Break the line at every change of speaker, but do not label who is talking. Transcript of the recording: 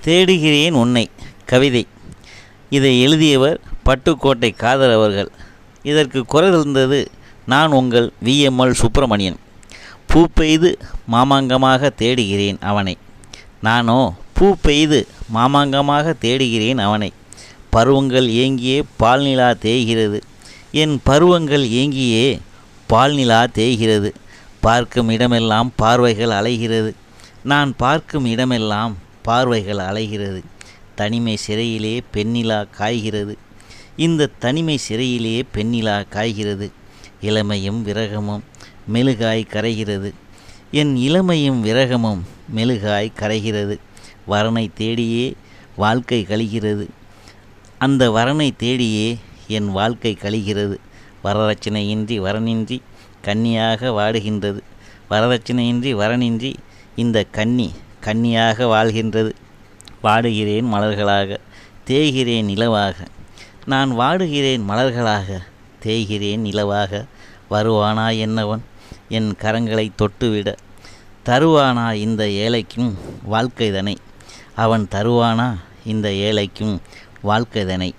தேடுகிறேன் உன்னை கவிதை. இதை எழுதியவர் பட்டுக்கோட்டை காதர் அவர்கள். இதற்கு குரல் இருந்தது நான் உங்கள் விஎம்எல் சுப்பிரமணியன். பூ பெய்து மாமாங்கமாக தேடுகிறேன் அவனை. நானோ பூ பெய்து மாமாங்கமாக தேடுகிறேன் அவனை. பருவங்கள் ஏங்கியே பால்நிலா தேய்கிறது. என் பருவங்கள் ஏங்கியே பால்நிலா தேய்கிறது. பார்க்கும் இடமெல்லாம் பார்வைகள் அலைகிறது. நான் பார்க்கும் இடமெல்லாம் பார்வைகள் அலைகிறது. தனிமை சிறையிலே பெண்ணிலா காய்கிறது. இந்த தனிமை சிறையிலே பெண்ணிலா காய்கிறது. இளமையும் விரகமும் மெழுகாய் கரைகிறது. என் இளமையும் விரகமும் மெழுகாய் கரைகிறது. வரனை தேடியே வாழ்க்கை கழிகிறது. அந்த வரனை தேடியே என் வாழ்க்கை கழிகிறது. வரதட்சணையின்றி வரனின்றி கன்னியாக வாடுகின்றது. வரதட்சணையின்றி வரனின்றி இந்த கன்னியாக வாழ்கின்றது. வாடுகிறேன் மலர்களாக தேய்கிறேன் நிலவாக. நான் வாடுகிறேன் மலர்களாக தேய்கிறேன் நிலவாக. வருவானா என்னவன் என் கரங்களை தொட்டுவிட? தருவானா இந்த ஏழைக்கும் வாழ்க்கைதனை? அவன் தருவானா இந்த ஏழைக்கும் வாழ்க்கைதனை?